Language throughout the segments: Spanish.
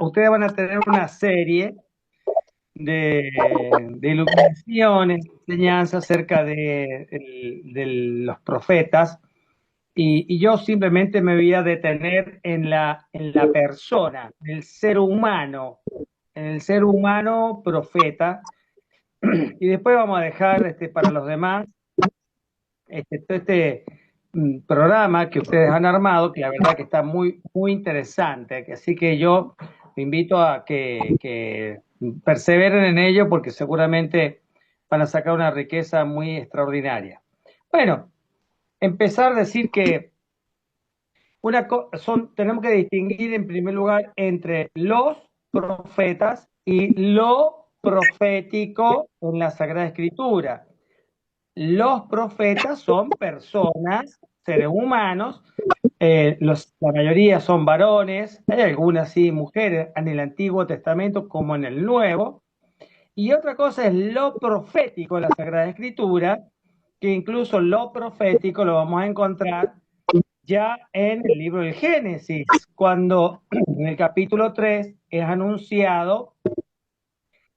ustedes van a tener una serie de iluminaciones, enseñanzas acerca de los profetas, y yo simplemente me voy a detener en la persona, en el ser humano profeta, y después vamos a dejar para los demás todo programa que ustedes han armado, que la verdad que está muy, muy interesante. Así que yo me invito a que perseveren en ello porque seguramente van a sacar una riqueza muy extraordinaria. Bueno, empezar a decir que tenemos que distinguir en primer lugar entre los profetas y lo profético en la Sagrada Escritura. Los profetas son personas, seres humanos, la mayoría son varones, hay algunas sí mujeres en el Antiguo Testamento como en el Nuevo, y otra cosa es lo profético en la Sagrada Escritura, que incluso lo profético lo vamos a encontrar ya en el libro del Génesis, cuando en el capítulo 3 es anunciado,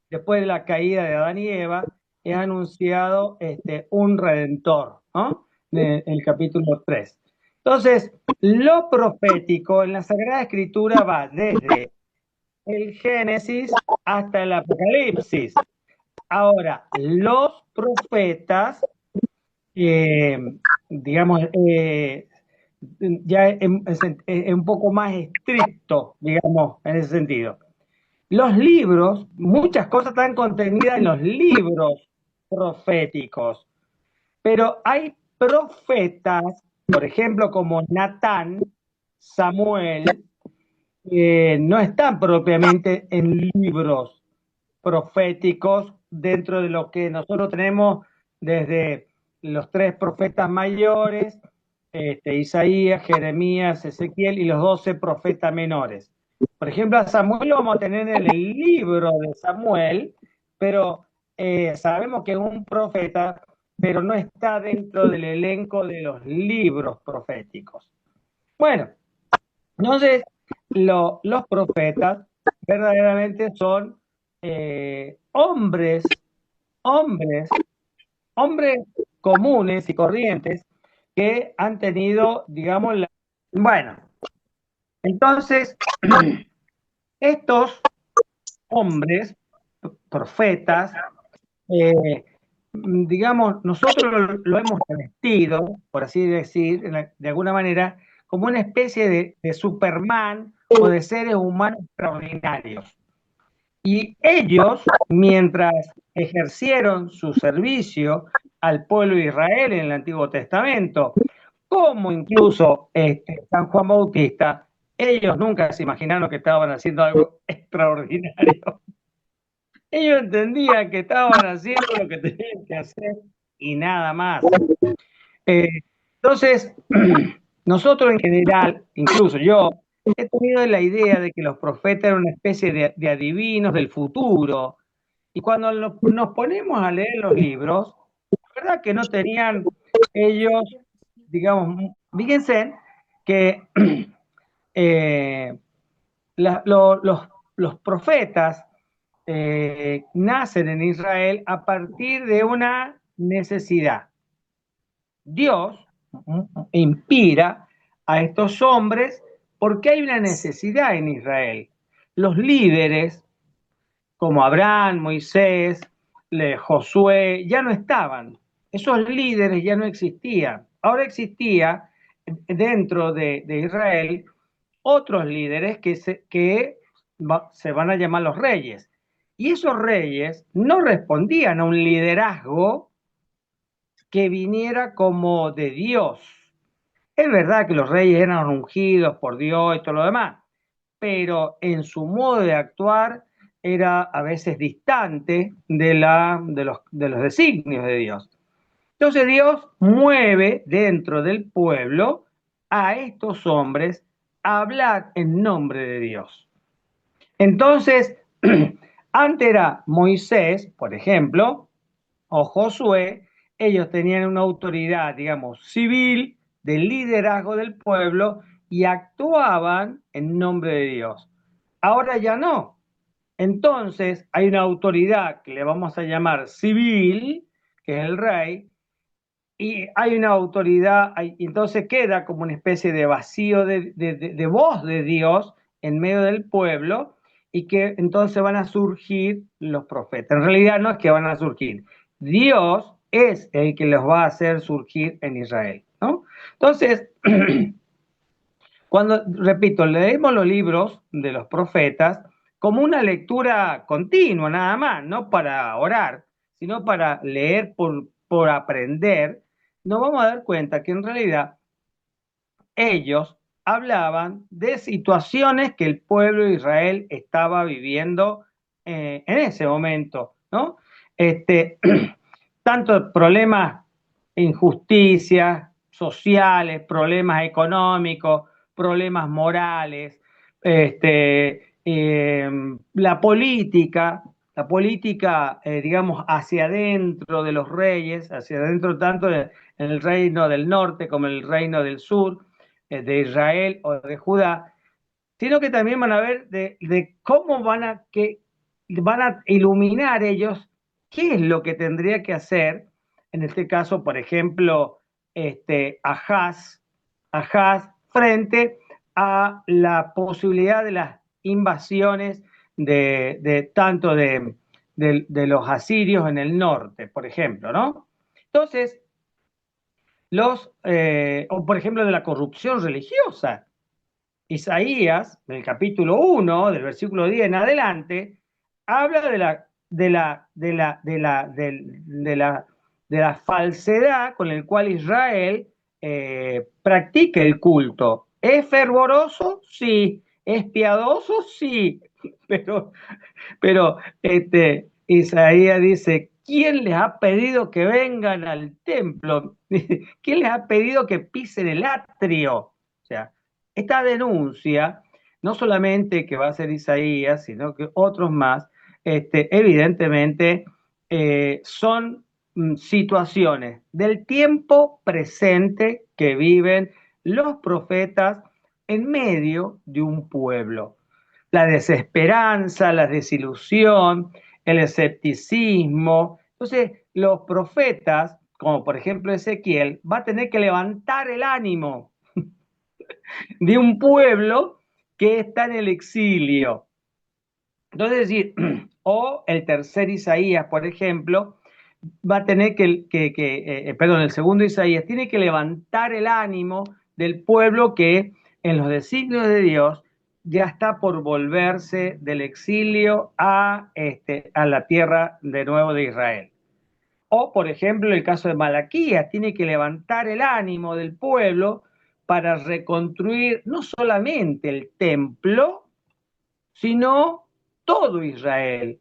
después de la caída de Adán y Eva, es anunciado un redentor, ¿no? En el capítulo 3. Entonces, lo profético en la Sagrada Escritura va desde el Génesis hasta el Apocalipsis. Ahora, los profetas, eh, digamos, ya es un poco más estricto, digamos, en ese sentido. Los libros, muchas cosas están contenidas en los libros proféticos, pero hay profetas, por ejemplo, como Natán, Samuel, no están propiamente en libros proféticos dentro de lo que nosotros tenemos desde los tres profetas mayores, Isaías, Jeremías, Ezequiel y los 12 profetas menores. Por ejemplo, a Samuel lo vamos a tener en el libro de Samuel, pero sabemos que es un profeta, pero no está dentro del elenco de los libros proféticos. Bueno, entonces los profetas verdaderamente son hombres, hombres, hombres comunes y corrientes que han tenido, digamos, bueno, entonces estos hombres, profetas, eh, digamos, nosotros lo hemos revestido, por así decir, de alguna manera, como una especie de Superman o de seres humanos extraordinarios. Y ellos, mientras ejercieron su servicio al pueblo de Israel en el Antiguo Testamento, como incluso San Juan Bautista, ellos nunca se imaginaron que estaban haciendo algo extraordinario. Ellos entendían que estaban haciendo lo que tenían que hacer y nada más. Eh, entonces, nosotros en general, incluso yo, he tenido la idea de que los profetas eran una especie de adivinos del futuro. Y cuando nos ponemos a leer los libros, la verdad que no tenían ellos, digamos, fíjense que eh, los profetas nacen en Israel a partir de una necesidad. Dios inspira a estos hombres porque hay una necesidad en Israel. Los líderes, como Abraham, Moisés, Josué, ya no estaban. Esos líderes ya no existían. Ahora existía dentro de Israel otros líderes se van a llamar los reyes. Y esos reyes no respondían a un liderazgo que viniera como de Dios. Es verdad que los reyes eran ungidos por Dios y todo lo demás, pero en su modo de actuar era a veces distante de los designios de Dios. Entonces Dios mueve dentro del pueblo a estos hombres a hablar en nombre de Dios. Entonces, antes era Moisés, por ejemplo, o Josué, ellos tenían una autoridad, digamos, civil, de liderazgo del pueblo y actuaban en nombre de Dios. Ahora ya no. Entonces hay una autoridad que le vamos a llamar civil, que es el rey, y hay una autoridad, y entonces queda como una especie de vacío de voz de Dios en medio del pueblo, y que entonces van a surgir los profetas. En realidad no es que van a surgir, Dios es el que los va a hacer surgir en Israel, ¿no? Entonces, cuando, repito, leemos los libros de los profetas como una lectura continua, nada más, no para orar, sino para leer por aprender, nos vamos a dar cuenta que en realidad ellos hablaban de situaciones que el pueblo de Israel estaba viviendo en ese momento, ¿no? Este, tanto problemas, injusticias sociales, problemas económicos, problemas morales, la política, digamos, hacia adentro de los reyes, hacia adentro tanto en el reino del norte como en el reino del sur, de Israel o de Judá, sino que también van a ver de cómo van a iluminar ellos qué es lo que tendría que hacer, en este caso, por ejemplo, Ahaz, frente a la posibilidad de las invasiones tanto de los asirios en el norte, por ejemplo, ¿no? Entonces, o por ejemplo, de la corrupción religiosa. Isaías, del capítulo 1, del versículo 10 en adelante, habla de la falsedad con el cual Israel practica el culto. ¿Es fervoroso? Sí. ¿Es piadoso? Sí. Pero, Isaías dice, ¿quién les ha pedido que vengan al templo? ¿Quién les ha pedido que pisen el atrio? O sea, esta denuncia, no solamente que va a ser Isaías, sino que otros más, evidentemente son situaciones del tiempo presente que viven los profetas en medio de un pueblo. La desesperanza, la desilusión, el escepticismo. Entonces, los profetas, como por ejemplo Ezequiel, va a tener que levantar el ánimo de un pueblo que está en el exilio. Entonces, decir, o el tercer Isaías, por ejemplo, va a tener perdón, el segundo Isaías tiene que levantar el ánimo del pueblo que en los designios de Dios ya está por volverse del exilio a la tierra de nuevo de Israel. O, por ejemplo, el caso de Malaquías, tiene que levantar el ánimo del pueblo para reconstruir no solamente el templo, sino todo Israel,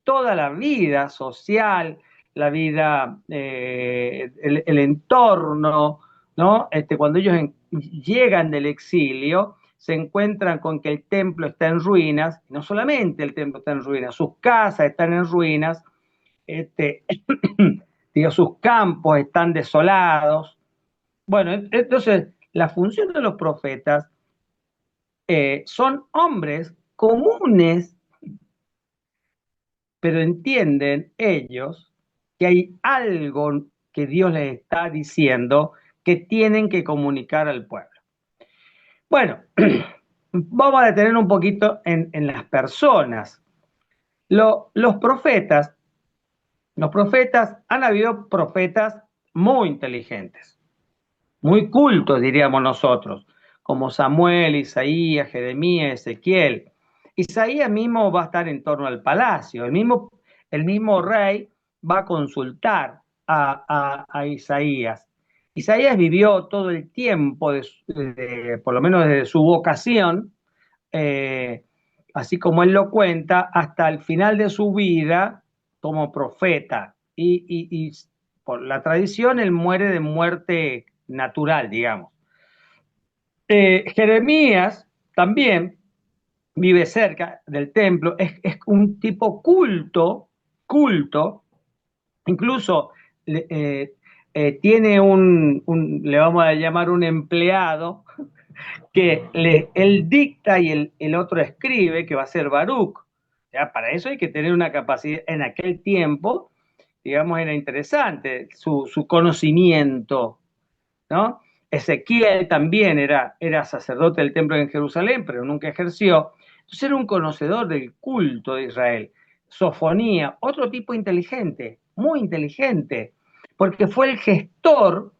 toda la vida social, la vida, el entorno, ¿no? Cuando ellos llegan del exilio, se encuentran con que el templo está en ruinas, no solamente el templo está en ruinas, sus casas están en ruinas, este, digo, sus campos están desolados. Bueno, entonces la función de los profetas son hombres comunes, pero entienden ellos que hay algo que Dios les está diciendo que tienen que comunicar al pueblo. Bueno, vamos a detener un poquito en las personas. Los profetas, han habido profetas muy inteligentes, muy cultos, diríamos nosotros, como Samuel, Isaías, Jeremías, Ezequiel. Isaías mismo va a estar en torno al palacio, el mismo rey va a consultar a Isaías. Isaías vivió todo el tiempo, por lo menos desde su vocación, eh, así como él lo cuenta, hasta el final de su vida como profeta. Y por la tradición, él muere de muerte natural, digamos. Jeremías también vive cerca del templo, es un tipo culto, incluso tiene le vamos a llamar un empleado que él dicta y el otro escribe, que va a ser Baruch. Ya, para eso hay que tener una capacidad. En aquel tiempo, digamos, era interesante su conocimiento, ¿no? Ezequiel también era sacerdote del templo en Jerusalén, pero nunca ejerció. Entonces era un conocedor del culto de Israel. Sofonía, otro tipo inteligente, muy inteligente, porque fue el gestor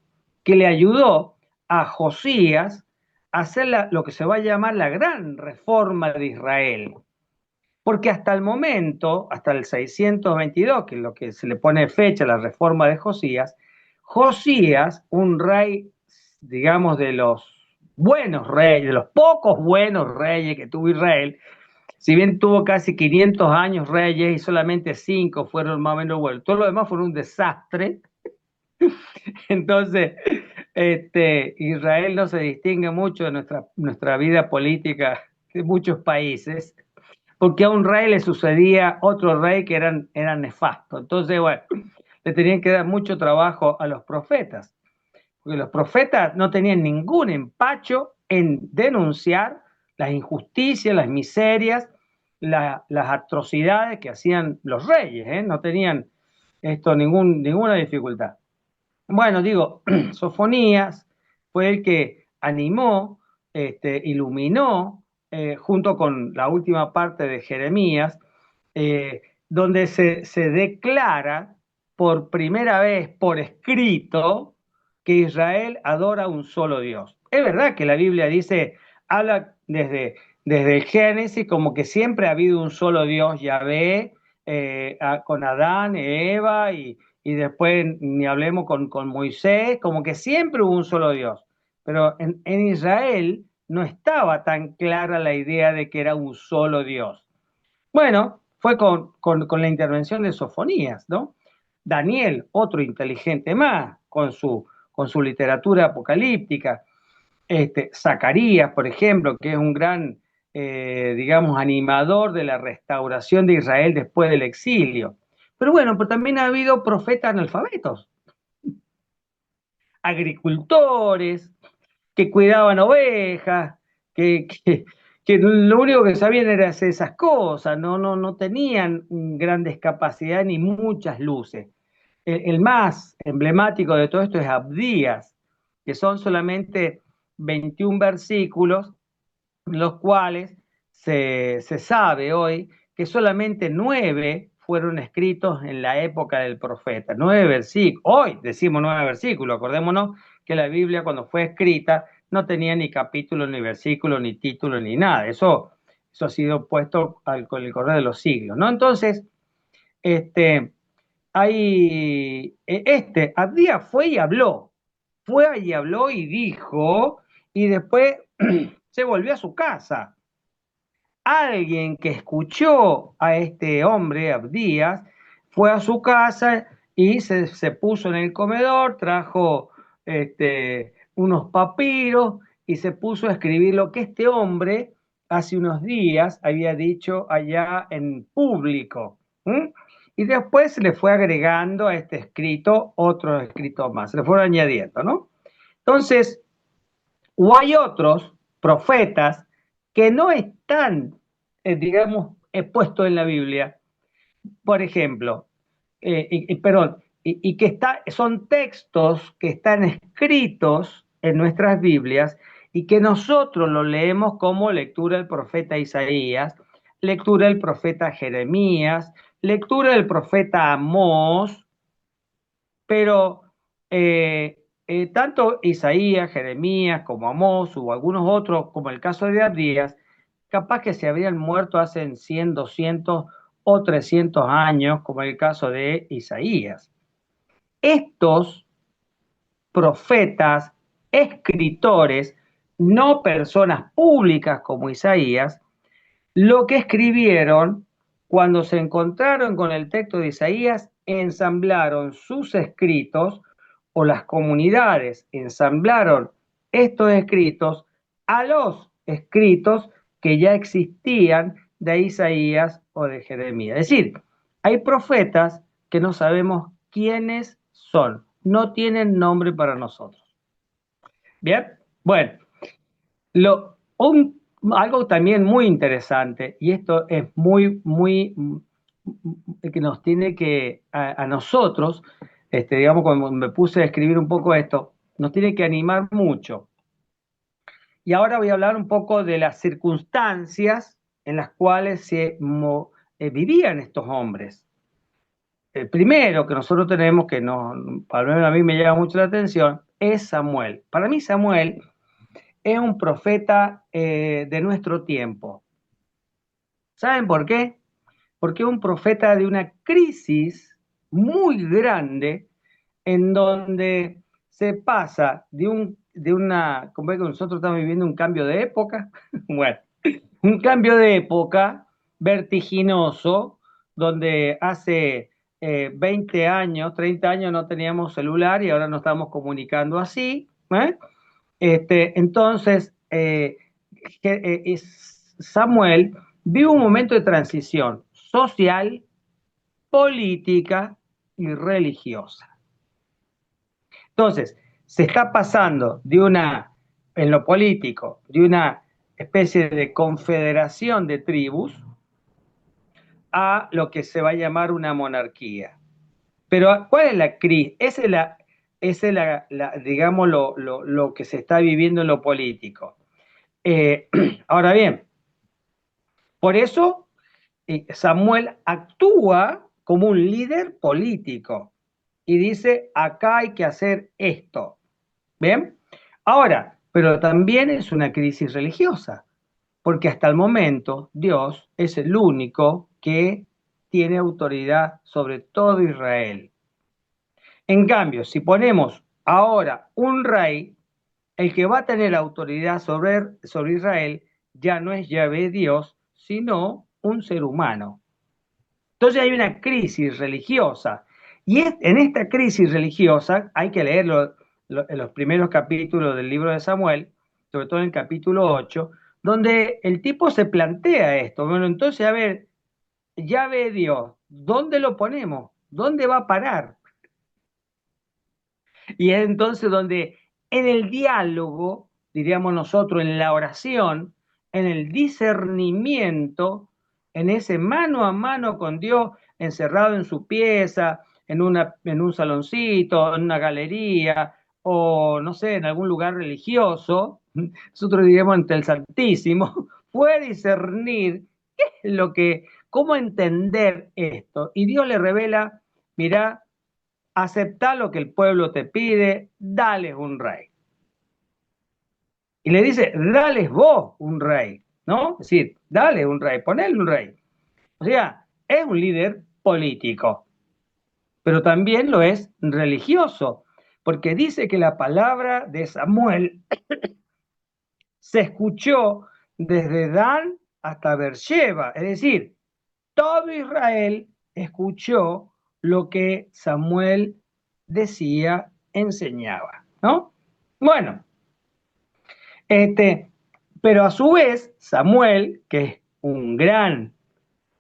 que le ayudó a Josías a hacer lo que se va a llamar la gran reforma de Israel. Porque hasta el momento, hasta el 622, que es lo que se le pone fecha a la reforma de Josías, un rey, digamos, de los buenos reyes, de los pocos buenos reyes que tuvo Israel, si bien tuvo casi 500 años reyes y solamente 5 fueron más o menos buenos, todo lo demás fue un desastre. Entonces, Israel no se distingue mucho de nuestra vida política de muchos países, porque a un rey le sucedía otro rey que eran nefastos. Entonces, bueno, le tenían que dar mucho trabajo a los profetas, porque los profetas no tenían ningún empacho en denunciar las injusticias, las miserias, las atrocidades que hacían los reyes, ¿eh? No tenían ninguna dificultad. Bueno, digo, Sofonías fue el que animó, iluminó, junto con la última parte de Jeremías, donde se declara por primera vez por escrito que Israel adora a un solo Dios. Es verdad que la Biblia dice, habla desde el Génesis como que siempre ha habido un solo Dios, Yahvé, con Adán, Eva y después ni hablemos con Moisés, como que siempre hubo un solo Dios. Pero en Israel no estaba tan clara la idea de que era un solo Dios. Bueno, fue con la intervención de Sofonías, ¿no? Daniel, otro inteligente más, con su literatura apocalíptica. Zacarías, por ejemplo, que es un gran, digamos, animador de la restauración de Israel después del exilio. Pero bueno, pues también ha habido profetas analfabetos, agricultores que cuidaban ovejas, que, que, que lo único que sabían era hacer esas cosas, no tenían grandes capacidades ni muchas luces. El más emblemático de todo esto es Abdías, que son solamente 21 versículos, los cuales se sabe hoy que solamente 9 fueron escritos en la época del profeta. 9 versículos. Hoy decimos 9 versículos. Acordémonos que la Biblia cuando fue escrita no tenía ni capítulo, ni versículo, ni título, ni nada. Eso ha sido puesto con el correr de los siglos, ¿no? Entonces, Abdías fue y habló y dijo, y después se volvió a su casa. Alguien que escuchó a este hombre, Abdías, fue a su casa y se puso en el comedor, trajo unos papiros y se puso a escribir lo que este hombre hace unos días había dicho allá en público. ¿Mm? Y después se le fue agregando a este escrito otros escritos más, se le fueron añadiendo, ¿no? Entonces, o hay otros profetas que no están, digamos, puestos en la Biblia, por ejemplo, perdón, y que son textos que están escritos en nuestras Biblias y que nosotros lo leemos como lectura del profeta Isaías, lectura del profeta Jeremías, lectura del profeta Amós, pero tanto Isaías, Jeremías, como Amós o algunos otros, como el caso de Abdías, capaz que se habrían muerto hace 100, 200 o 300 años, como el caso de Isaías. Estos profetas, escritores, no personas públicas como Isaías, lo que escribieron cuando se encontraron con el texto de Isaías, ensamblaron sus escritos, o las comunidades ensamblaron estos escritos a los escritos que ya existían de Isaías o de Jeremías. Es decir, hay profetas que no sabemos quiénes son, no tienen nombre para nosotros. Bien, bueno, Algo también muy interesante, y esto es que nos tiene que, a nosotros, digamos, cuando me puse a escribir un poco esto, nos tiene que animar mucho. Y ahora voy a hablar un poco de las circunstancias en las cuales vivían estos hombres. El primero que nosotros tenemos, que no, al menos a mí me llama mucho la atención, es Samuel. Para mí Samuel es un profeta de nuestro tiempo. ¿Saben por qué? Porque es un profeta de una crisis muy grande en donde se pasa como es que nosotros estamos viviendo un cambio de época, bueno, un cambio de época vertiginoso, donde hace 20 años, 30 años no teníamos celular y ahora nos estamos comunicando así, ¿eh? Entonces, Samuel vive un momento de transición social, política y religiosa. Entonces, se está pasando en lo político, de una especie de confederación de tribus a lo que se va a llamar una monarquía. Pero, ¿cuál es la crisis? Digamos, lo que se está viviendo en lo político. Ahora bien, por eso Samuel actúa como un líder político y dice, acá hay que hacer esto. ¿Bien? Ahora, pero también es una crisis religiosa, porque hasta el momento Dios es el único que tiene autoridad sobre todo Israel. En cambio, si ponemos ahora un rey, el que va a tener autoridad sobre Israel ya no es Yahvé Dios, sino un ser humano. Entonces hay una crisis religiosa. Y en esta crisis religiosa hay que leerlo en los primeros capítulos del libro de Samuel, sobre todo en el capítulo 8, donde el tipo se plantea esto. Bueno, entonces, a ver, ya ve Dios, ¿dónde lo ponemos? ¿Dónde va a parar? Y es entonces donde en el diálogo, diríamos nosotros, en la oración, en el discernimiento, en ese mano a mano con Dios, encerrado en su pieza, en un saloncito, en una galería, o no sé, en algún lugar religioso, nosotros diríamos ante el Santísimo, puede discernir qué es cómo entender esto. Y Dios le revela, mira, aceptá lo que el pueblo te pide, dales un rey. Y le dice, dales vos un rey, ¿no? Es decir, dale un rey, ponele un rey. O sea, es un líder político, pero también lo es religioso, porque dice que la palabra de Samuel se escuchó desde Dan hasta Beersheba, es decir, todo Israel escuchó lo que Samuel decía, enseñaba, ¿no? Bueno, pero a su vez, Samuel, que es un gran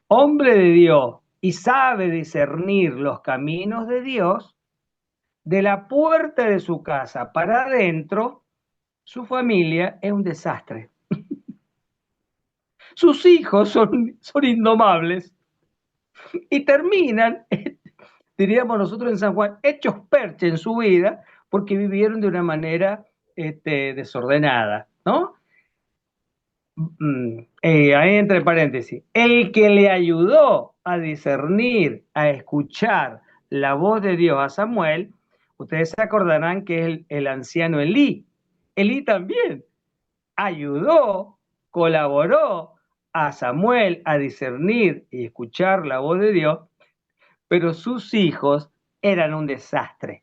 hombre de Dios y sabe discernir los caminos de Dios, de la puerta de su casa para adentro, su familia es un desastre. Sus hijos son indomables y terminan, diríamos nosotros en San Juan, hechos perche en su vida porque vivieron de una manera desordenada, ¿no? Ahí entre paréntesis, el que le ayudó a discernir, a escuchar la voz de Dios a Samuel, ustedes se acordarán que es el anciano Elí. Elí también ayudó, colaboró a Samuel a discernir y escuchar la voz de Dios, pero sus hijos eran un desastre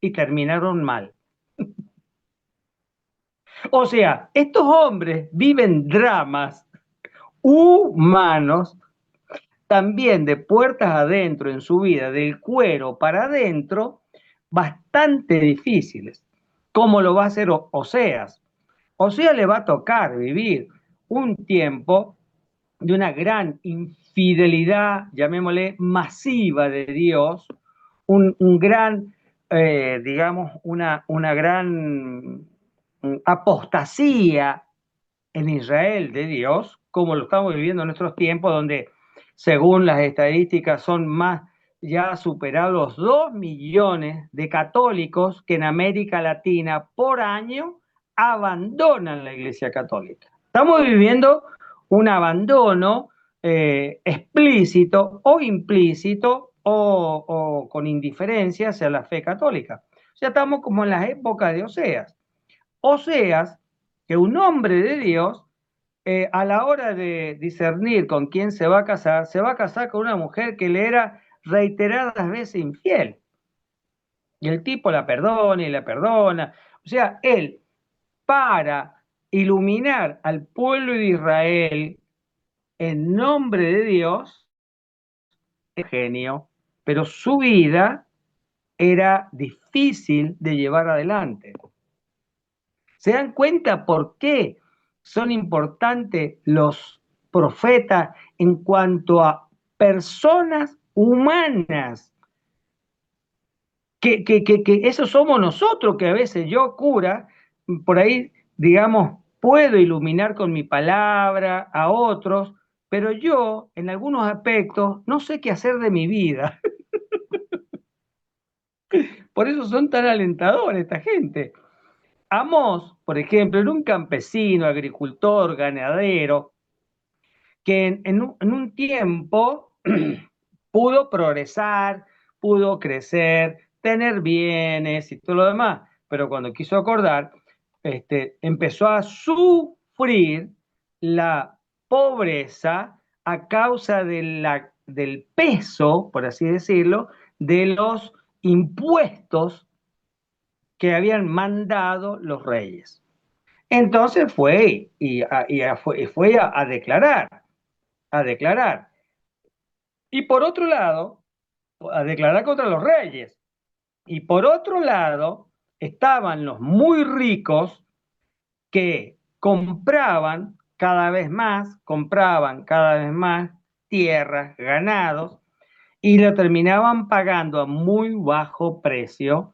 y terminaron mal. O sea, estos hombres viven dramas humanos también de puertas adentro en su vida, del cuero para adentro, bastante difíciles, como lo va a hacer Oseas. Oseas le va a tocar vivir un tiempo de una gran infidelidad, llamémosle masiva de Dios, un gran, digamos, una gran apostasía en Israel de Dios, como lo estamos viviendo en nuestros tiempos, donde según las estadísticas son más, ya superados los 2 millones de católicos que en América Latina por año abandonan la Iglesia Católica. Estamos viviendo un abandono explícito o implícito o con indiferencia hacia la fe católica. O sea, estamos como en las épocas de Oseas. Oseas, que un hombre de Dios, a la hora de discernir con quién se va a casar con una mujer que le era reiteradas veces infiel. Y el tipo la perdona y la perdona. O sea, él, para iluminar al pueblo de Israel en nombre de Dios, es genio, pero su vida era difícil de llevar adelante. ¿Se dan cuenta por qué son importantes los profetas en cuanto a personas humanas? Que eso somos nosotros, que a veces yo, cura, por ahí, digamos, puedo iluminar con mi palabra a otros, pero yo, en algunos aspectos, no sé qué hacer de mi vida. Por eso son tan alentadores esta gente. Amós, por ejemplo, era un campesino, agricultor, ganadero, que en un tiempo pudo progresar, pudo crecer, tener bienes y todo lo demás, pero cuando quiso acordar, empezó a sufrir la pobreza a causa del peso, por así decirlo, de los impuestos que habían mandado los reyes. Entonces fue a declarar, a declarar. Y por otro lado, a declarar contra los reyes. Y por otro lado, estaban los muy ricos que compraban cada vez más tierras, ganados, y lo terminaban pagando a muy bajo precio.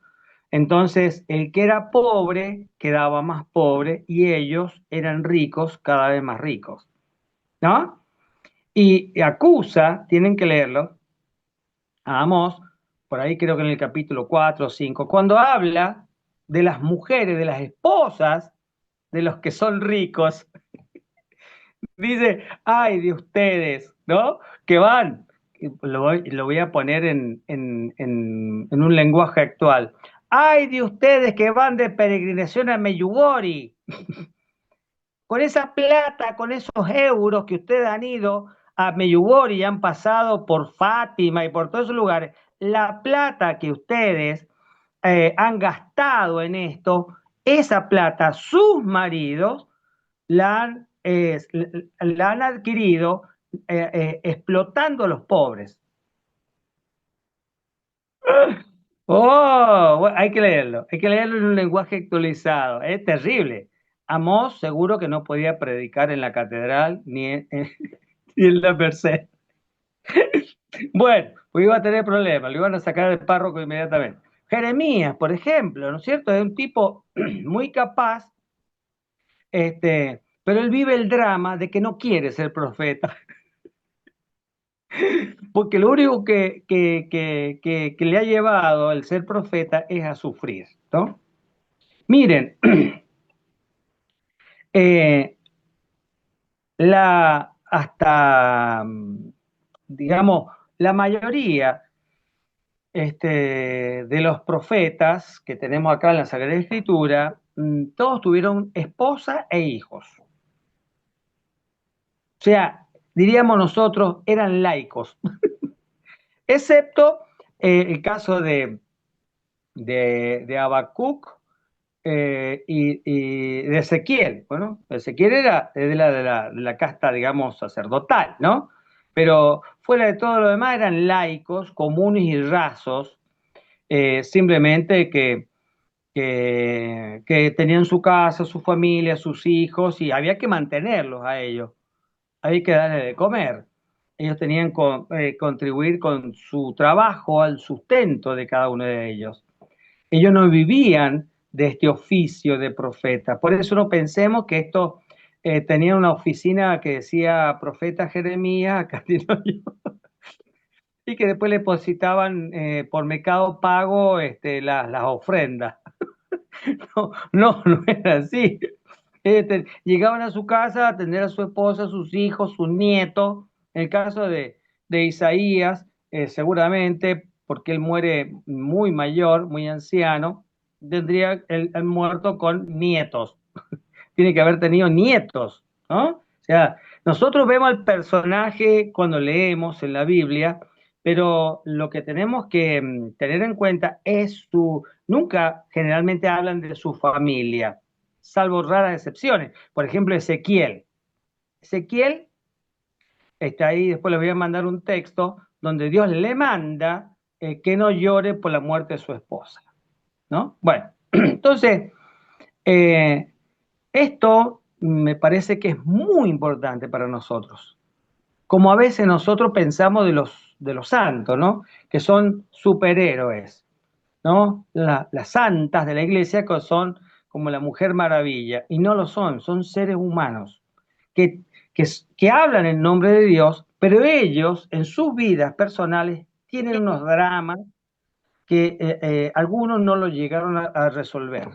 Entonces, el que era pobre quedaba más pobre y ellos eran ricos, cada vez más ricos, ¿no? Y acusa, tienen que leerlo, a Amós, por ahí creo que en el capítulo 4 o 5, cuando habla de las mujeres, de las esposas de los que son ricos, dice, ay de ustedes, ¿no? Que van, lo voy a poner en un lenguaje actual, ay de ustedes que van de peregrinación a Meyugori, con esa plata, con esos euros que ustedes han ido a Meyugori y han pasado por Fátima y por todos esos lugares, la plata que ustedes han gastado en esto, esa plata sus maridos la han adquirido explotando a los pobres. Oh, bueno, hay que leerlo en un lenguaje actualizado, es terrible. Amós seguro que no podía predicar en la catedral ni en la Merced. Bueno, pues iba a tener problemas, lo iban a sacar del párroco inmediatamente. Jeremías, por ejemplo, ¿no es cierto? Es un tipo muy capaz, pero él vive el drama de que no quiere ser profeta, porque lo único que le ha llevado el ser profeta es a sufrir, ¿no? Miren, eh, hasta, digamos, la mayoría de los profetas que tenemos acá en la Sagrada Escritura, todos tuvieron esposa e hijos. O sea, diríamos nosotros, eran laicos, excepto el caso de Habacuc y de Ezequiel. Bueno, Ezequiel era de la casta, digamos, sacerdotal, ¿no? Pero fuera de todo lo demás eran laicos, comunes y rasos, simplemente que tenían su casa, su familia, sus hijos, y había que mantenerlos a ellos, había que darles de comer. Ellos tenían que contribuir con su trabajo al sustento de cada uno de ellos. Ellos no vivían de este oficio de profeta. Por eso no pensemos que estos tenían una oficina que decía Profeta Jeremías, acá tengo yo, y que después le depositaban por Mercado Pago las ofrendas. No, no, no era así. Llegaban a su casa a atender a su esposa, a sus hijos, sus nietos. En el caso de Isaías, seguramente, porque él muere muy mayor, muy anciano, tendría el muerto con nietos. Tiene que haber tenido nietos, ¿no? O sea, nosotros vemos al personaje cuando leemos en la Biblia, pero lo que tenemos que tener en cuenta es nunca generalmente hablan de su familia, salvo raras excepciones. Por ejemplo, Ezequiel. Ezequiel está ahí, después les voy a mandar un texto donde Dios le manda que no llore por la muerte de su esposa, ¿no? Bueno, entonces, eh, esto me parece que es muy importante para nosotros. Como a veces nosotros pensamos de los santos, ¿no? Que son superhéroes, ¿no? Las santas de la iglesia que son como la Mujer Maravilla, y no lo son seres humanos que, que hablan en nombre de Dios, pero ellos en sus vidas personales tienen unos dramas que algunos no lo llegaron a resolver.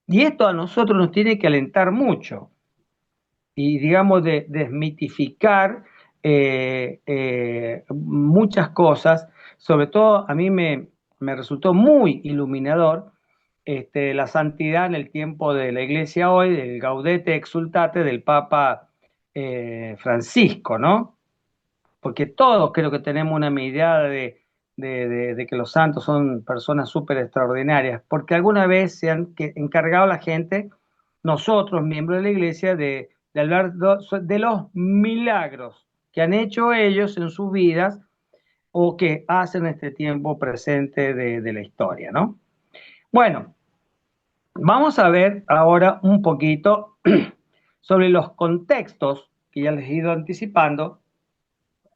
Y esto a nosotros nos tiene que alentar mucho y, digamos, de desmitificar muchas cosas. Sobre todo a mí me resultó muy iluminador la santidad en el tiempo de la Iglesia hoy, del Gaudete Exsultate del Papa Francisco, ¿no? Porque todos creo que tenemos una mirada de que los santos son personas súper extraordinarias, porque alguna vez se han encargado la gente, nosotros, miembros de la iglesia, de hablar de los milagros que han hecho ellos en sus vidas o que hacen este tiempo presente de la historia, ¿no? Bueno, vamos a ver ahora un poquito sobre los contextos que ya les he ido anticipando,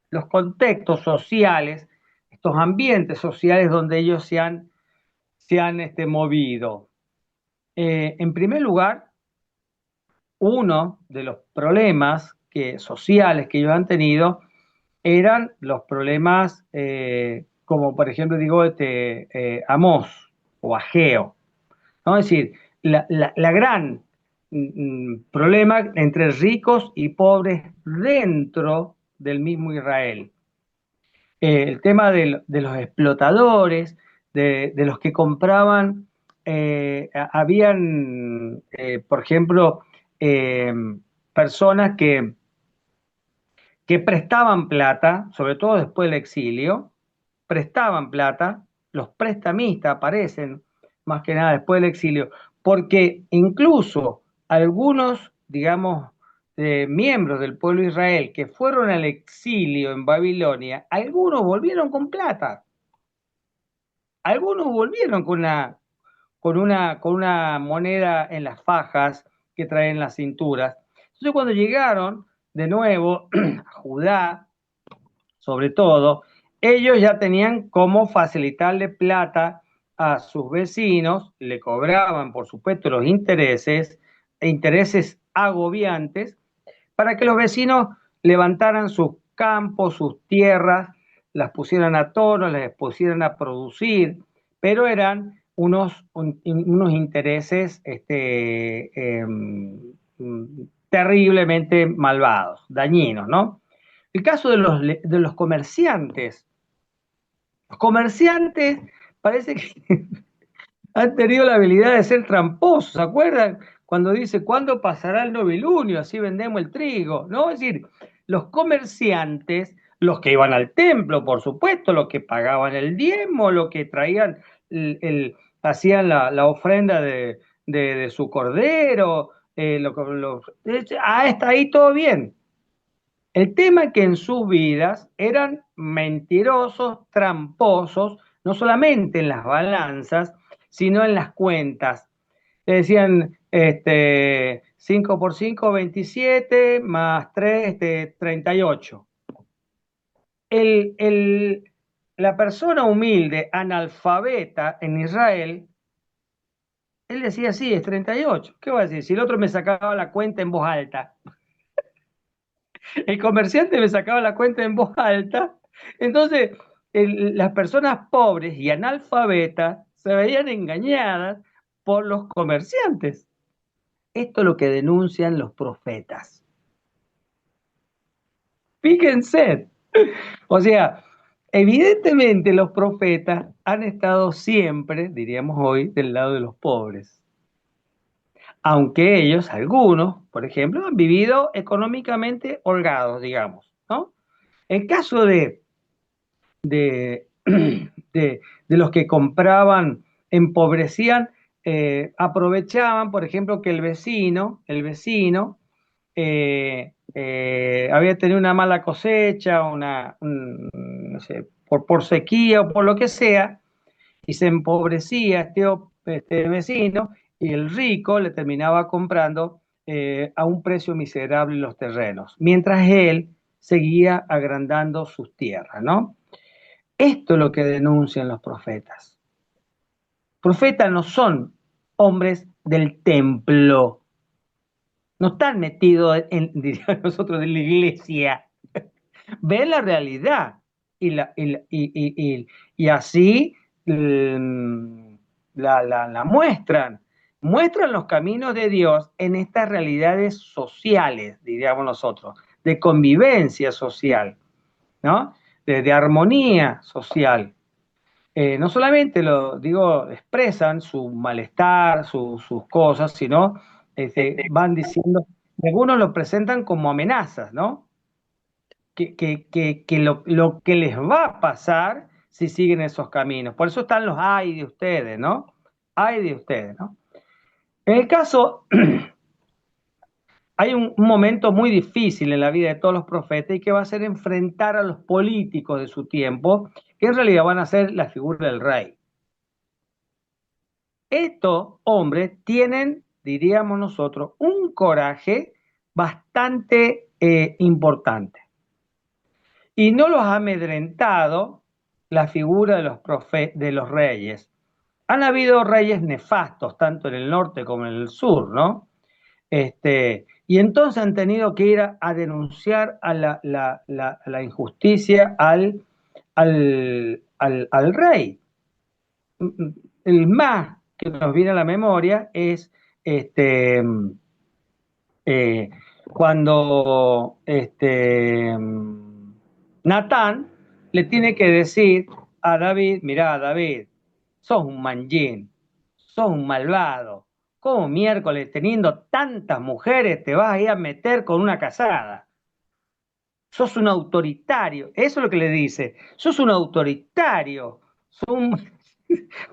los contextos sociales, estos ambientes sociales donde ellos se han movido. En primer lugar, uno de los problemas sociales que ellos han tenido eran los problemas, como por ejemplo digo, Amós o Ageo, ¿no? Es decir, la gran problema entre ricos y pobres dentro del mismo Israel. El tema de los explotadores, de los que compraban, habían, por ejemplo, eh, personas que prestaban plata, sobre todo después del exilio, prestaban plata, los prestamistas aparecen más que nada después del exilio, porque incluso algunos, digamos, miembros del pueblo de Israel que fueron al exilio en Babilonia, algunos volvieron con plata, algunos volvieron con una moneda en las fajas que traen las cinturas. Entonces cuando llegaron de nuevo a Judá, sobre todo, ellos ya tenían cómo facilitarle plata a sus vecinos, le cobraban, por supuesto, los intereses, e intereses agobiantes, para que los vecinos levantaran sus campos, sus tierras, las pusieran a tono, las pusieran a producir, pero eran unos intereses terriblemente malvados, dañinos, ¿no? El caso de los comerciantes. Los comerciantes parece que han tenido la habilidad de ser tramposos, ¿se acuerdan? Cuando dice, ¿cuándo pasará el novilunio? Así vendemos el trigo, ¿no? Es decir, los comerciantes, los que iban al templo, por supuesto, los que pagaban el diezmo, los que traían, hacían la ofrenda de su cordero, hasta ahí todo bien. El tema es que en sus vidas eran mentirosos, tramposos, no solamente en las balanzas, sino en las cuentas. Le decían, 5 por 5, 27, más 3, 38. El, el- la persona humilde, analfabeta en Israel, Él decía, sí, es 38. ¿Qué va a decir? Si el otro me sacaba la cuenta en voz alta. El comerciante me sacaba la cuenta en voz alta. Entonces, las personas pobres y analfabetas se veían engañadas por los comerciantes. Esto es lo que denuncian los profetas. Fíjense. O sea, evidentemente los profetas han estado siempre, diríamos hoy, del lado de los pobres. Aunque ellos, algunos, por ejemplo, han vivido económicamente holgados, digamos, ¿no? El caso de, de los que compraban, empobrecían, aprovechaban, por ejemplo, que el vecino había tenido una mala cosecha, no sé, por sequía o por lo que sea, y se empobrecía este vecino, y el rico le terminaba comprando a un precio miserable los terrenos, mientras él seguía agrandando sus tierras, ¿no? Esto es lo que denuncian los profetas. Profetas no son hombres del templo, no están metidos diríamos nosotros, en la iglesia. Ven la realidad y así la muestran. Muestran los caminos de Dios en estas realidades sociales, diríamos nosotros, de convivencia social, ¿no? De armonía social. No solamente lo digo, expresan su malestar, sus cosas, sino van diciendo, algunos lo presentan como amenazas, ¿no? Que lo que les va a pasar si siguen esos caminos. Por eso están los ay de ustedes, ¿no? Ay de ustedes, ¿no? En el caso, hay un momento muy difícil en la vida de todos los profetas y que va a ser enfrentar a los políticos de su tiempo, que en realidad van a ser la figura del rey. Estos hombres tienen, diríamos nosotros, un coraje bastante importante. Y no los ha amedrentado la figura de los reyes. Han habido reyes nefastos, tanto en el norte como en el sur, ¿no? Y entonces han tenido que ir a denunciar a la injusticia al rey. El más que nos viene a la memoria es este, eh, cuando Natán le tiene que decir a David, mirá, David, sos un manjín, sos un malvado, ¿cómo miércoles teniendo tantas mujeres te vas a ir a meter con una casada? Sos un autoritario, eso es lo que le dice, sos un autoritario,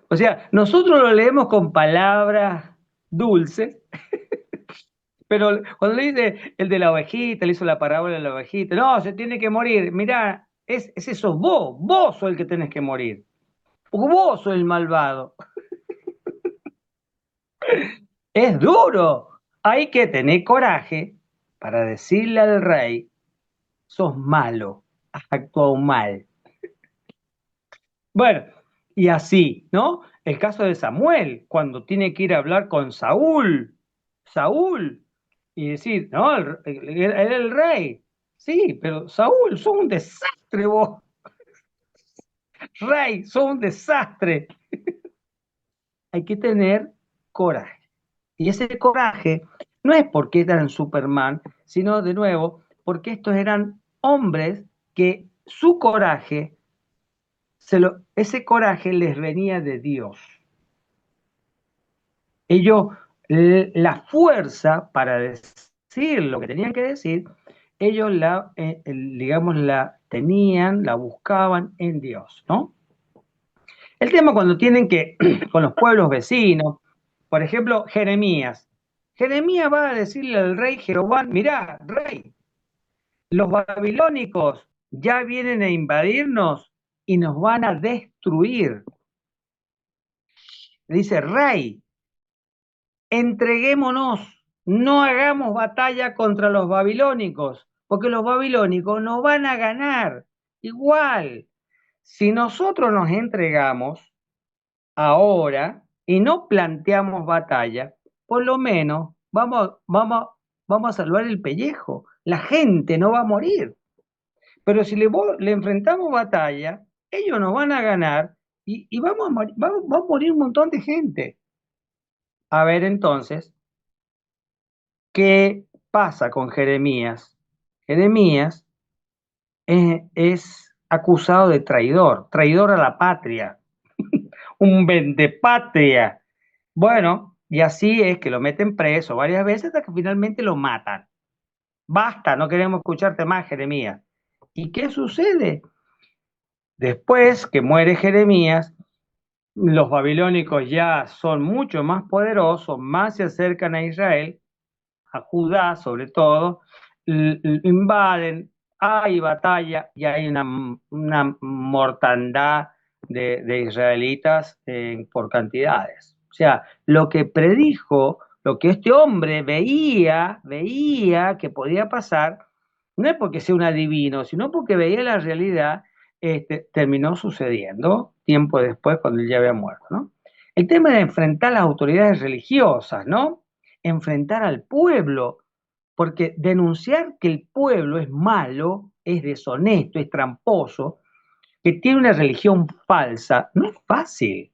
o sea, nosotros lo leemos con palabras dulces, pero cuando le dice el de la ovejita, le hizo la parábola de la ovejita, no, se tiene que morir. Mirá, es eso, vos sos el que tenés que morir. Porque vos sos el malvado. Es duro. Hay que tener coraje para decirle al rey, sos malo, has actuado mal. Bueno, y así, ¿no? El caso de Samuel, cuando tiene que ir a hablar con Saúl, y decir, no, era el rey. Sí, pero Saúl, sos un desastre vos. Rey, sos un desastre. Hay que tener coraje. Y ese coraje no es porque eran Superman, sino de nuevo porque estos eran hombres que su coraje, ese coraje les venía de Dios. Ellos, la fuerza para decir lo que tenían que decir, ellos digamos, la tenían, la buscaban en Dios, ¿no? El tema cuando tienen que, con los pueblos vecinos, por ejemplo, Jeremías. Jeremías va a decirle al rey Jeroboam, mirá, rey, los babilónicos ya vienen a invadirnos y nos van a destruir. Le dice, rey, entreguémonos, no hagamos batalla contra los babilónicos, porque los babilónicos nos van a ganar. Igual, si nosotros nos entregamos ahora, y no planteamos batalla, por lo menos vamos a salvar el pellejo. La gente no va a morir. Pero si le enfrentamos batalla, ellos nos van a ganar y va a morir un montón de gente. A ver entonces, ¿qué pasa con Jeremías? Jeremías es acusado de traidor, traidor a la patria, un vendepatria. Bueno, y así es que lo meten preso varias veces hasta que finalmente lo matan. Basta, no queremos escucharte más, Jeremías. ¿Y qué sucede? Después que muere Jeremías, los babilónicos ya son mucho más poderosos, más se acercan a Israel, a Judá sobre todo, invaden, hay batalla y hay una mortandad de israelitas por cantidades. O sea, lo que predijo, lo que este hombre veía que podía pasar, no es porque sea un adivino, sino porque veía la realidad, terminó sucediendo tiempo después cuando él ya había muerto, ¿no? El tema de enfrentar las autoridades religiosas, ¿no? Enfrentar al pueblo, porque denunciar que el pueblo es malo, es deshonesto, es tramposo, que tiene una religión falsa, no es fácil.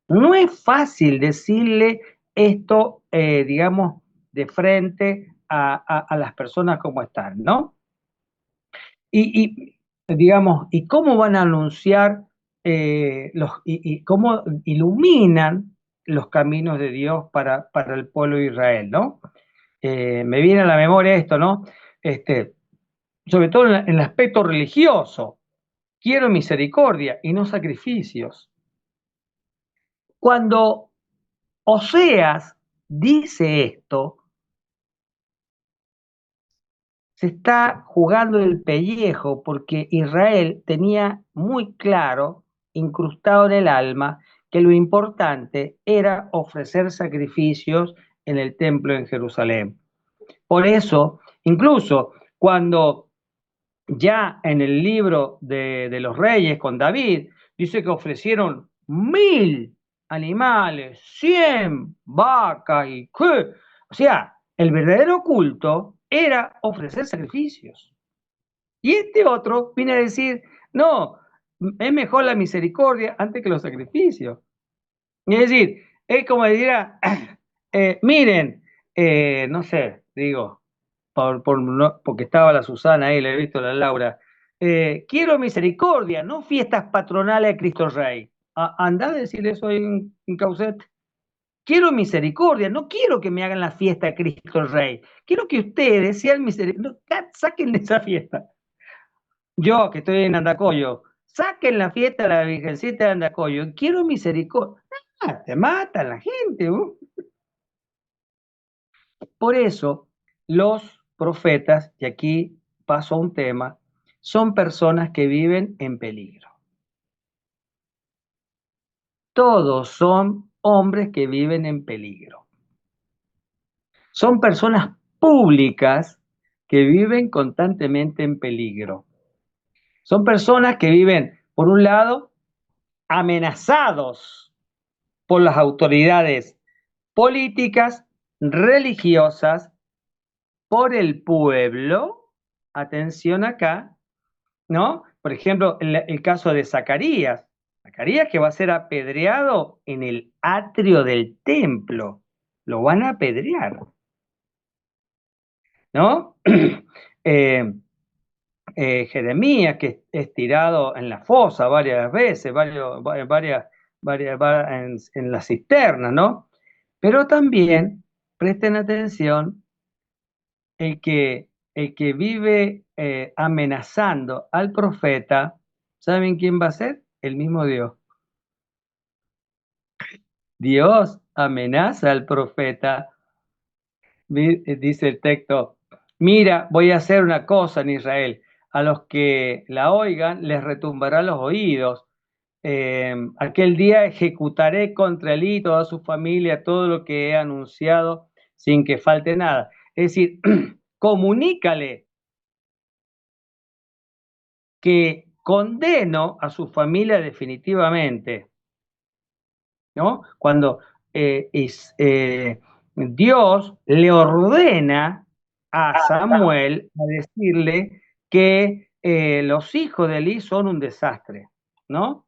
No es fácil decirle esto, digamos, de frente a las personas como están, ¿no? Digamos, ¿y cómo van a anunciar y cómo iluminan los caminos de Dios para el pueblo de Israel, ¿no? Me viene a la memoria esto, ¿no? Sobre todo en el aspecto religioso. Quiero misericordia y no sacrificios. Cuando Oseas dice esto, se está jugando el pellejo porque Israel tenía muy claro, incrustado en el alma, que lo importante era ofrecer sacrificios en el templo en Jerusalén. Por eso, incluso cuando ya en el libro de los reyes con David, dice que ofrecieron 1000 animales, 100 vacas y qué. O sea, el verdadero culto era ofrecer sacrificios. Y este otro viene a decir, no, es mejor la misericordia antes que los sacrificios. Es decir, es como dirá, miren, no sé, digo, porque estaba la Susana ahí, le he visto a la Laura. Quiero misericordia, no fiestas patronales de Cristo Rey. Andá a decirle eso ahí en Causet. Quiero misericordia, no quiero que me hagan la fiesta de Cristo Rey. Quiero que ustedes sean misericordiosos. No, sáquenle esa fiesta. Yo, que estoy en Andacoyo, saquen la fiesta de la Virgencita de Andacoyo. Quiero misericordia. Ah, te matan la gente. Por eso, los profetas, y aquí paso a un tema, son personas que viven en peligro. Todos son hombres que viven en peligro. Son personas públicas que viven constantemente en peligro. Son personas que viven, por un lado, amenazados por las autoridades políticas, religiosas, por el pueblo. Atención acá, ¿no? Por ejemplo, el caso de Zacarías. Zacarías que va a ser apedreado en el atrio del templo. Lo van a apedrear, ¿no? eh, Jeremías, que es tirado en la fosa varias veces, en la cisterna, ¿no? Pero también, presten atención, el que vive amenazando al profeta, ¿saben quién va a ser? El mismo Dios. Dios amenaza al profeta, dice el texto, mira, voy a hacer una cosa en Israel, a los que la oigan les retumbará los oídos. Aquel día ejecutaré contra él y toda su familia todo lo que he anunciado sin que falte nada. Es decir, comunícale que condeno a su familia definitivamente. ¿no? Cuando Dios le ordena a Samuel a decirle que los hijos de Eli son un desastre, ¿no?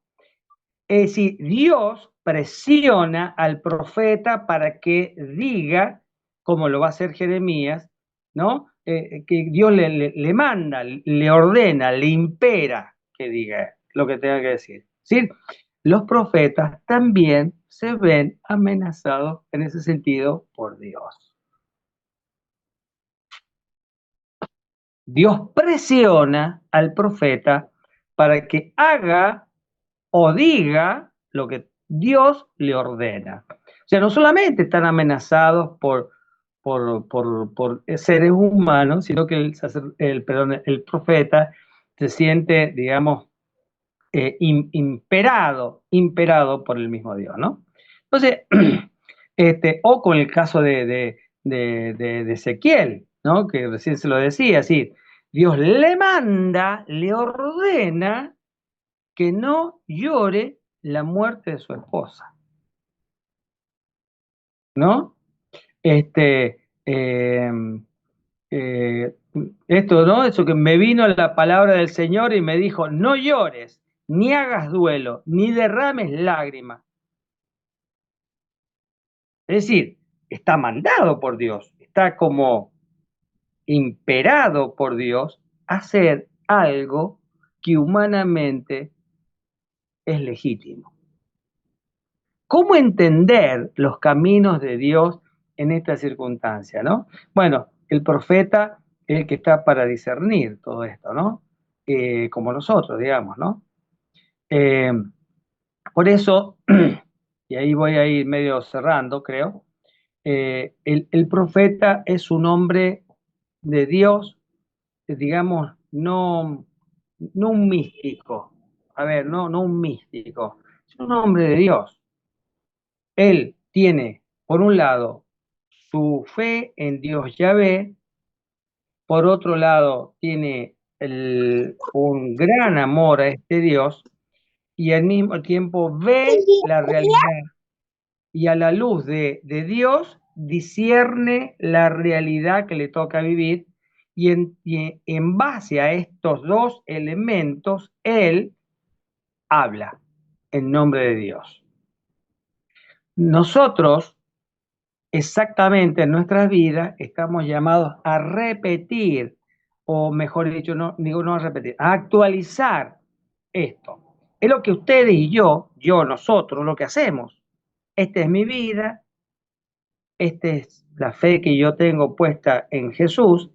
Es decir, Dios presiona al profeta para que diga, como lo va a hacer Jeremías, ¿no? Que Dios le manda, le ordena, le impera que diga lo que tenga que decir. ¿Sí? Los profetas también se ven amenazados en ese sentido por Dios. Dios presiona al profeta para que haga o diga lo que Dios le ordena. O sea, no solamente están amenazados por seres humanos, sino que el profeta se siente, digamos, imperado por el mismo Dios, ¿no? Entonces, o con el caso de Ezequiel, ¿no? Que recién se lo decía, así, Dios le manda, le ordena que no llore la muerte de su esposa, ¿no? Este, eh, eh, Esto, ¿no? Eso que me vino la palabra del Señor y me dijo, no llores, ni hagas duelo, ni derrames lágrimas. Es decir, está mandado por Dios, está como imperado por Dios a hacer algo que humanamente es legítimo. ¿Cómo entender los caminos de Dios en esta circunstancia, no? Bueno, el profeta es el que está para discernir todo esto, ¿no? Como nosotros, digamos, ¿no? Eh, por eso, y ahí voy a ir medio cerrando, creo, el profeta es un hombre de Dios, digamos, no un místico, a ver, no un místico, es un hombre de Dios. Él tiene, por un lado, su fe en Dios Yahvé, por otro lado, tiene un gran amor a este Dios y al mismo tiempo ve la realidad y a la luz de Dios discierne la realidad que le toca vivir y en base a estos dos elementos, él habla en nombre de Dios. Nosotros exactamente en nuestras vidas estamos llamados a repetir, o mejor dicho, no digo no a repetir, a actualizar esto. Es lo que ustedes y nosotros, lo que hacemos. Esta es mi vida, esta es la fe que yo tengo puesta en Jesús,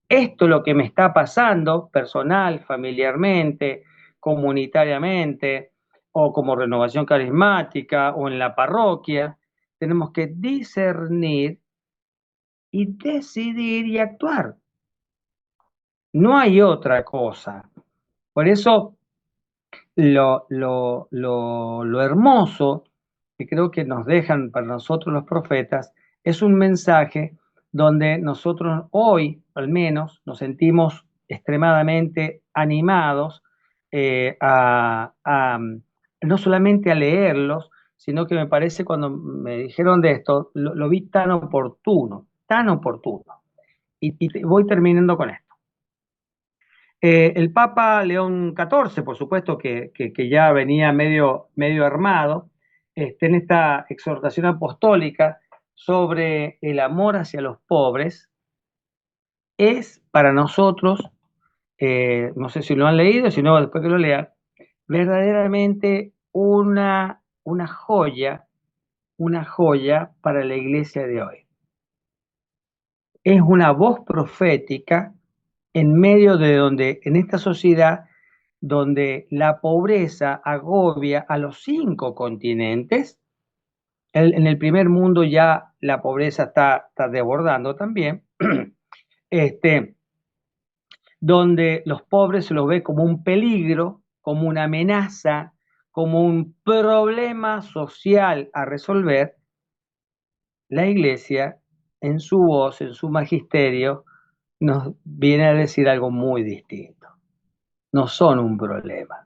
esto es lo que me está pasando personal, familiarmente, comunitariamente, o como renovación carismática, o en la parroquia. Tenemos que discernir y decidir y actuar. No hay otra cosa. Por eso lo hermoso que creo que nos dejan para nosotros los profetas es un mensaje donde nosotros hoy, al menos, nos sentimos extremadamente animados no solamente a leerlos, sino que me parece cuando me dijeron de esto, lo vi tan oportuno, tan oportuno. Y voy terminando con esto. El Papa León XIV, por supuesto, que ya venía medio armado, en esta exhortación apostólica sobre el amor hacia los pobres, es para nosotros, no sé si lo han leído, si no, después que lo lean, verdaderamente una joya para la iglesia de hoy. Es una voz profética en medio de donde, en esta sociedad, donde la pobreza agobia a los 5 continentes. En el primer mundo ya la pobreza está desbordando también, donde los pobres se los ve como un peligro, como una amenaza, como un problema social a resolver. La iglesia, en su voz, en su magisterio, nos viene a decir algo muy distinto. No son un problema,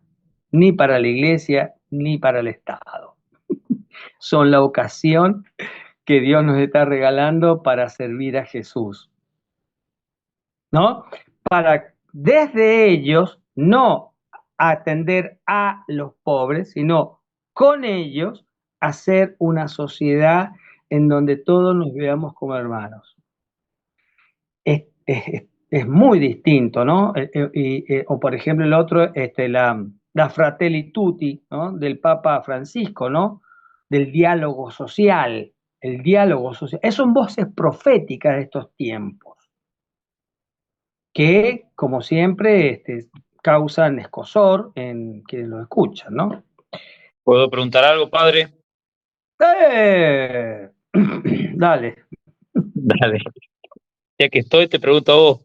ni para la iglesia, ni para el Estado. son la ocasión que Dios nos está regalando para servir a Jesús, ¿no? Para desde ellos no atender a los pobres, sino con ellos hacer una sociedad en donde todos nos veamos como hermanos. Es muy distinto, ¿no? O por ejemplo el otro, la Fratelli Tutti, ¿no? Del Papa Francisco, ¿no? Del diálogo social, el diálogo social. Son voces proféticas de estos tiempos que, como siempre, causan escosor en quienes lo escuchan, ¿no? ¿Puedo preguntar algo, padre? ¡Eh! Dale. Dale. Ya que estoy, te pregunto a vos.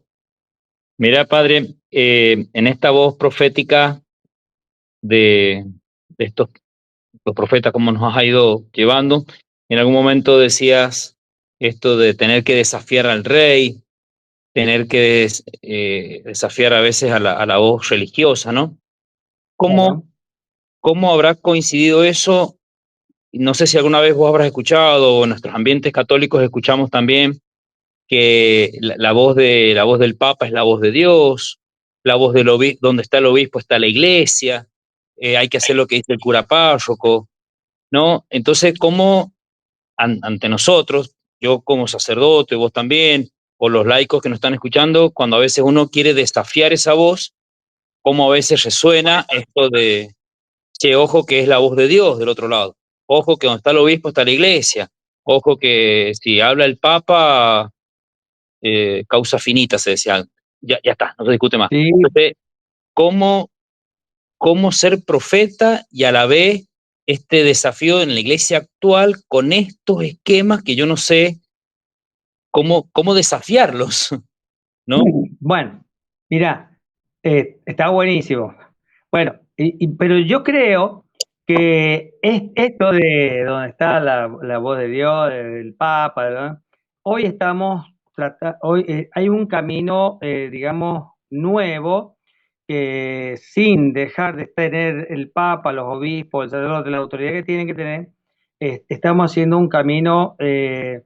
Mira, padre, en esta voz profética de estos los profetas, cómo nos has ido llevando, en algún momento decías esto de tener que desafiar al rey, tener que desafiar a veces a la voz religiosa, ¿no? ¿Cómo, Claro. cómo habrá coincidido eso? No sé si alguna vez vos habrás escuchado, o en nuestros ambientes católicos escuchamos también que la voz del Papa es la voz de Dios, la voz del obispo, donde está el obispo está la iglesia, hay que hacer lo que dice el cura párroco, ¿no? Entonces, ¿cómo ante nosotros, yo como sacerdote, vos también, o los laicos que nos están escuchando, cuando a veces uno quiere desafiar esa voz, cómo a veces resuena esto de, che, ojo que es la voz de Dios del otro lado, ojo que donde está el obispo está la iglesia, ojo que si habla el Papa, causa finita, se decía. Ya está, no se discute más. Sí, Entonces, ¿cómo, cómo ser profeta y a la vez este desafío en la iglesia actual con estos esquemas que yo no sé cómo desafiarlos, ¿no? bueno, mira, está buenísimo. Bueno, pero yo creo que esto de donde está la voz de Dios, del Papa, ¿verdad? Hoy hoy hay un camino, digamos, nuevo, que sin dejar de tener el Papa, los obispos, el sacerdote, la autoridad que tienen que tener, estamos haciendo un camino de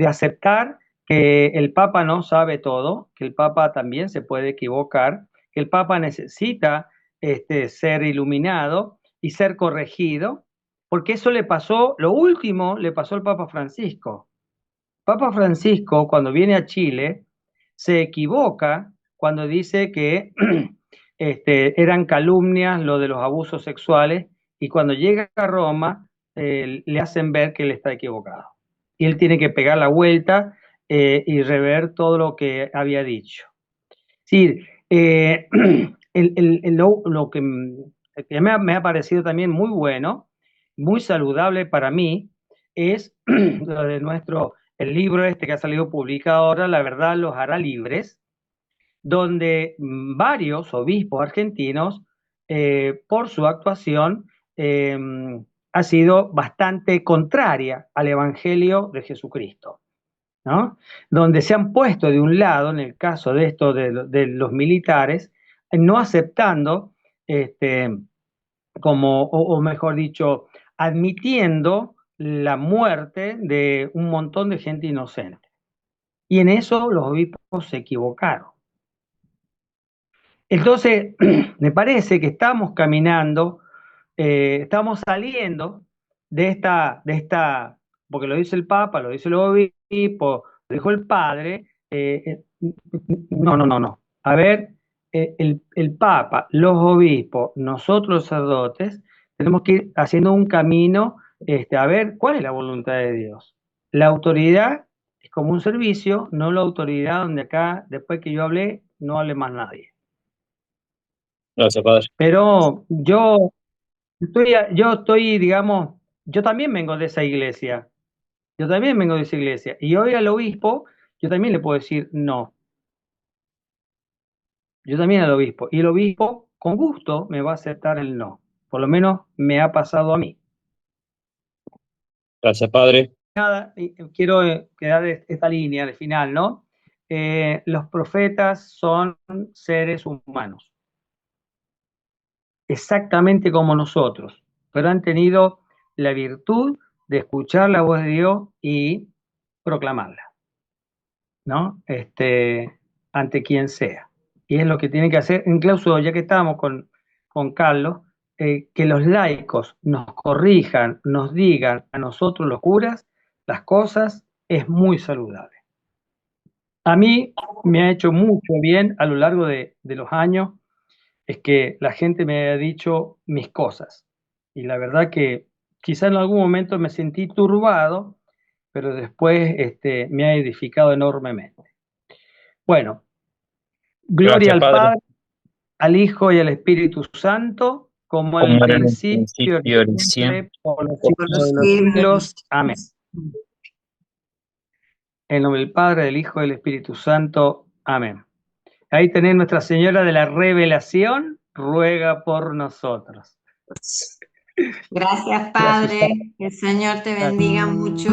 aceptar que el Papa no sabe todo, que el Papa también se puede equivocar, que el Papa necesita ser iluminado y ser corregido, porque eso le pasó, lo último le pasó al Papa Francisco. Papa Francisco, cuando viene a Chile, se equivoca cuando dice que eran calumnias lo de los abusos sexuales y cuando llega a Roma le hacen ver que él está equivocado. Y él tiene que pegar la vuelta y rever todo lo que había dicho. Sí, que me ha parecido también muy bueno, muy saludable para mí, es lo de el libro este que ha salido publicado ahora, La verdad los hará libres, donde varios obispos argentinos, por su actuación, eh, ha sido bastante contraria al Evangelio de Jesucristo, ¿no? Donde se han puesto de un lado, en el caso de esto de los militares, no aceptando, este, o mejor dicho, admitiendo la muerte de un montón de gente inocente. Y en eso los obispos se equivocaron. Entonces, me parece que estamos caminando, estamos saliendo porque lo dice el Papa, lo dice el obispo, lo dijo el padre. No, no, no, no. A ver, el Papa, los obispos, nosotros los sacerdotes, tenemos que ir haciendo un camino, a ver cuál es la voluntad de Dios. La autoridad es como un servicio, no la autoridad donde acá, después que yo hablé, no hable más nadie. Gracias, padre. Pero yo estoy, digamos, yo también vengo de esa iglesia, yo también vengo de esa iglesia, y hoy al obispo, yo también le puedo decir no, yo también al obispo, y el obispo con gusto me va a aceptar el no, por lo menos me ha pasado a mí. Gracias, padre. Nada, quiero quedar esta línea de final, ¿no? Los profetas son seres humanos, exactamente como nosotros, pero han tenido la virtud de escuchar la voz de Dios y proclamarla, ¿no? Ante quien sea. Y es lo que tiene que hacer, incluso ya que estamos con Carlos, que los laicos nos corrijan, nos digan a nosotros los curas las cosas, es muy saludable. A mí me ha hecho mucho bien a lo largo de los años, es que la gente me ha dicho mis cosas. Y la verdad que quizá en algún momento me sentí turbado, pero después me ha edificado enormemente. Bueno, gloria Gracias, al Padre. Padre, al Hijo y al Espíritu Santo, como en el Como era en un principio, principio, y siempre, siempre, por los por por siglos los de los siglos de los siglos. Amén. siglos. En nombre del Padre, del Hijo y del Espíritu Santo. Amén. Ahí tenés Nuestra Señora de la Revelación, ruega por nosotros. Gracias, Gracias. Padre. Que el Señor te bendiga mucho.